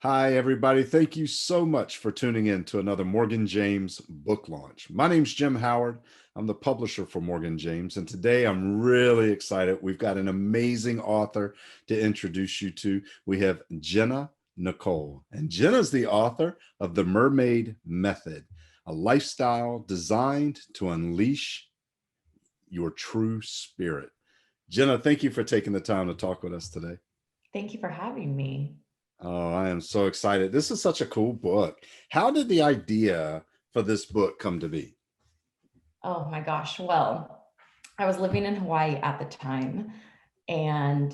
Hi, everybody. Thank you so much for tuning in to another Morgan James book launch. My name's Jim Howard. I'm the publisher for Morgan James, and today I'm really excited. We've got an amazing author to introduce you to. We have Gennah Nicole, and Gennah's the author of The Mermaid Method, a lifestyle designed to unleash your true spirit. Gennah, thank you for taking the time to talk with us today. Thank you for having me. Oh, I am so excited. This is such a cool book. How did the idea for this book come to be? Oh my gosh. Well, I was living in Hawaii at the time. And,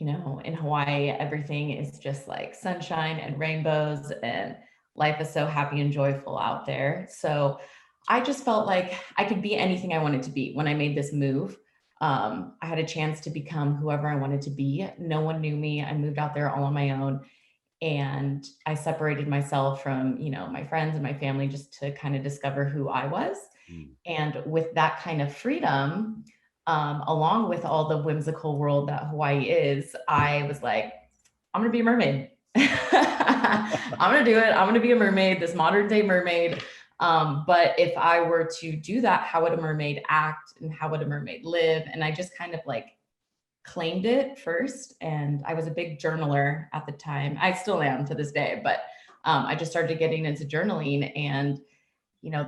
in Hawaii, everything is just like sunshine and rainbows, and life is so happy and joyful out there. So I just felt like I could be anything I wanted to be when I made this move. I had a chance to become whoever I wanted to be. No one knew me. I moved out there all on my own. And I separated myself from, my friends and my family just to kind of discover who I was. Mm. And with that kind of freedom, along with all the whimsical world that Hawaii is, I was like, I'm going to be a mermaid. I'm going to do it. I'm going to be a mermaid, this modern day mermaid. But if I were to do that, how would a mermaid act and how would a mermaid live? And I just kind of like claimed it first. And I was a big journaler at the time. I still am to this day, but I just started getting into journaling, and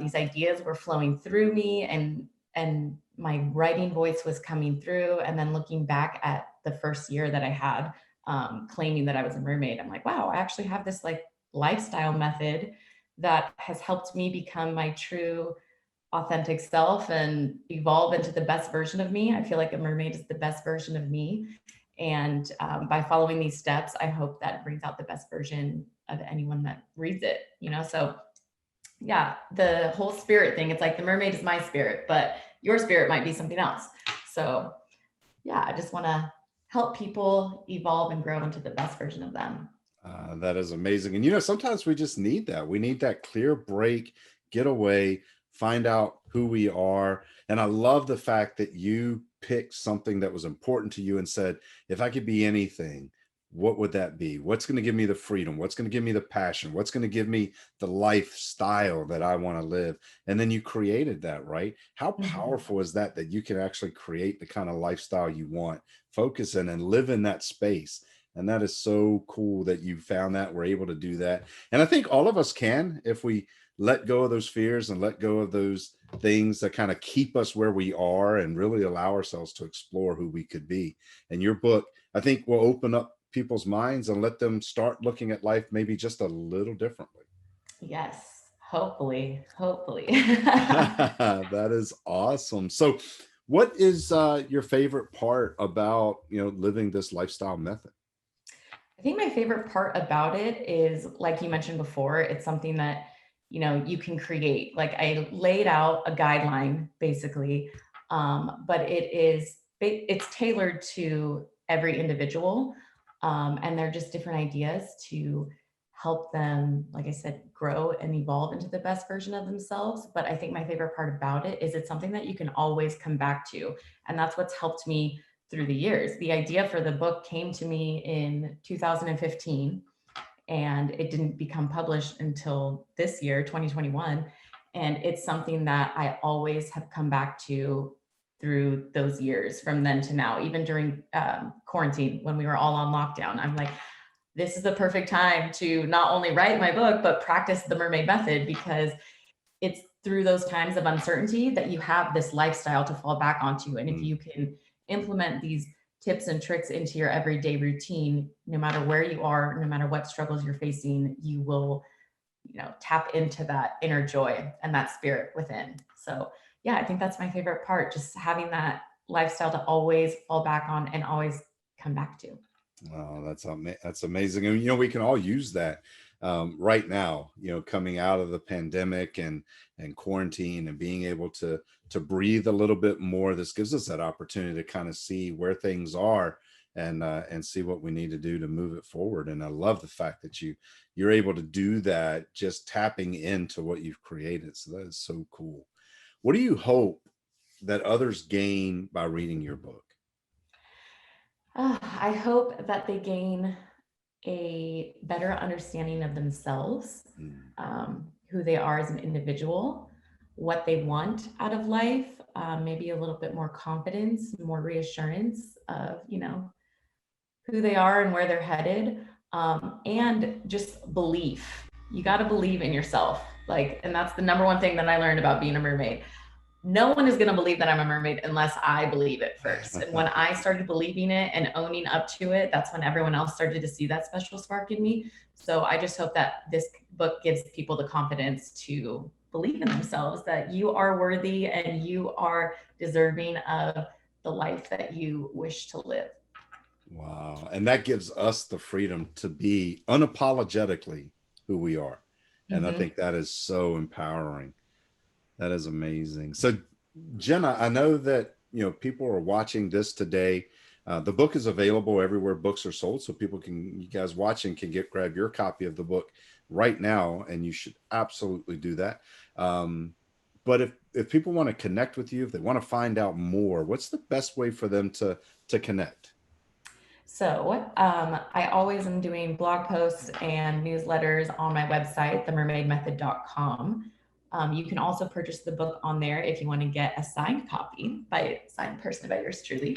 these ideas were flowing through me, and my writing voice was coming through. And then looking back at the first year that I had, claiming that I was a mermaid, I'm like, wow, I actually have this like lifestyle method that has helped me become my true authentic self and evolve into the best version of me. I feel like a mermaid is the best version of me. And by following these steps, I hope that brings out the best version of anyone that reads it, So, yeah, the whole spirit thing, it's like the mermaid is my spirit, but your spirit might be something else. So, yeah, I just want to help people evolve and grow into the best version of them. That is amazing. And sometimes we just need that. We need that clear break, get away, find out who we are. And I love the fact that you picked something that was important to you and said, if I could be anything, what would that be? What's going to give me the freedom? What's going to give me the passion? What's going to give me the lifestyle that I want to live? And then you created that, right? How Mhm. powerful is that, that you can actually create the kind of lifestyle you want, focus in and live in that space? And that is so cool that you found that, we're able to do that. And I think all of us can, if we let go of those fears and let go of those things that kind of keep us where we are and really allow ourselves to explore who we could be. And your book, I think, will open up people's minds and let them start looking at life maybe just a little differently. Yes, hopefully, hopefully. That is awesome. So, what is your favorite part about living this lifestyle method? I think my favorite part about it is, like you mentioned before, it's something that, you can create. Like I laid out a guideline basically, but it's tailored to every individual. And they're just different ideas to help them, like I said, grow and evolve into the best version of themselves. But I think my favorite part about it is it's something that you can always come back to. And that's what's helped me through the years. The idea for the book came to me in 2015, and it didn't become published until this year, 2021. And it's something that I always have come back to through those years from then to now, even during quarantine when we were all on lockdown. I'm like, this is the perfect time to not only write my book, but practice the mermaid method, because it's through those times of uncertainty that you have this lifestyle to fall back onto. And if Mm. you can implement these tips and tricks into your everyday routine, no matter where you are, no matter what struggles you're facing, you will, tap into that inner joy and that spirit within. So, yeah, I think that's my favorite part, just having that lifestyle to always fall back on and always come back to. Oh, that's amazing. And we can all use that right now. Coming out of the pandemic and quarantine and being able to breathe a little bit more. This gives us that opportunity to kind of see where things are and see what we need to do to move it forward. And I love the fact that you're able to do that, just tapping into what you've created. So that is so cool. What do you hope that others gain by reading your book? I hope that they gain a better understanding of themselves, Mm. who they are as an individual, what they want out of life, maybe a little bit more confidence, more reassurance of, who they are and where they're headed, and just belief. You got to believe in yourself. Like, and that's the number one thing that I learned about being a mermaid. No one is going to believe that I'm a mermaid unless I believe it first. And when I started believing it and owning up to it, that's when everyone else started to see that special spark in me. So I just hope that this book gives people the confidence to believe in themselves, that you are worthy and you are deserving of the life that you wish to live. Wow. And that gives us the freedom to be unapologetically who we are. And I Mm-hmm. think that is so empowering. That is amazing. So, Gennah, I know that people are watching this today. The book is available everywhere books are sold, so you guys watching can grab your copy of the book right now, and you should absolutely do that. But if people want to connect with you, if they want to find out more, what's the best way for them to connect? So I always am doing blog posts and newsletters on my website, themermaidmethod.com. You can also purchase the book on there if you want to get a signed copy by a signed person by yours truly.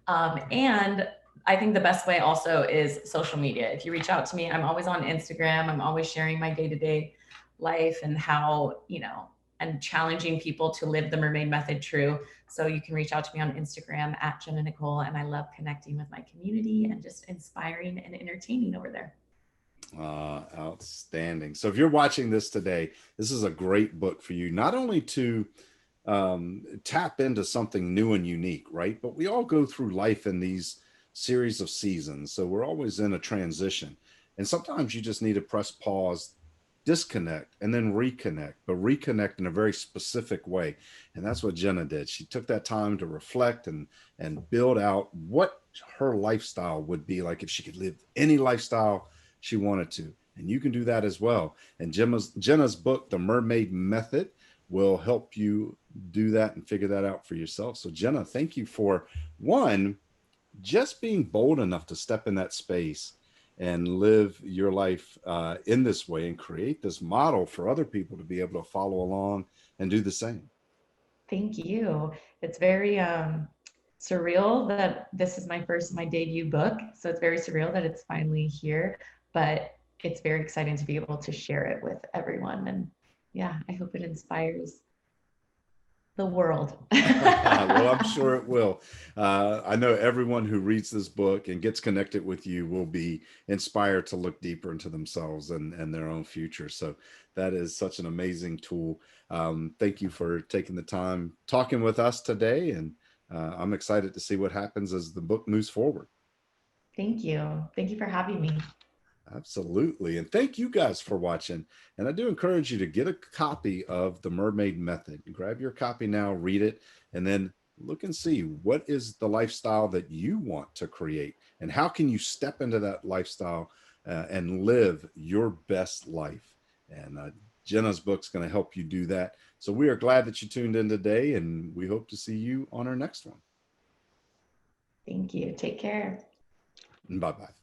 And I think the best way also is social media. If you reach out to me, I'm always on Instagram. I'm always sharing my day-to-day life and how, and challenging people to live the mermaid method true. So you can reach out to me on Instagram at Gennah Nicole. And I love connecting with my community and just inspiring and entertaining over there. Outstanding. So if you're watching this today, this is a great book for you, not only to tap into something new and unique, right? But we all go through life in these series of seasons. So we're always in a transition. And sometimes you just need to press pause, disconnect, and then reconnect, but reconnect in a very specific way. And that's what Gennah did. She took that time to reflect and build out what her lifestyle would be like if she could live any lifestyle she wanted to. And you can do that as well. And Gennah's book, The Mermaid Method, will help you do that and figure that out for yourself. So, Gennah, thank you for one, just being bold enough to step in that space and live your life in this way and create this model for other people to be able to follow along and do the same. Thank you. It's very surreal that this is my debut book. So it's very surreal that it's finally here, but it's very exciting to be able to share it with everyone. And yeah, I hope it inspires the world. Well, I'm sure it will. I know everyone who reads this book and gets connected with you will be inspired to look deeper into themselves and their own future. So that is such an amazing tool. Thank you for taking the time talking with us today. And I'm excited to see what happens as the book moves forward. Thank you. Thank you for having me. Absolutely. And thank you guys for watching. And I do encourage you to get a copy of The Mermaid Method. Grab your copy now, read it, and then look and see what is the lifestyle that you want to create and how can you step into that lifestyle and live your best life. And Gennah's book's going to help you do that. So we are glad that you tuned in today, and we hope to see you on our next one. Thank you. Take care. Bye-bye.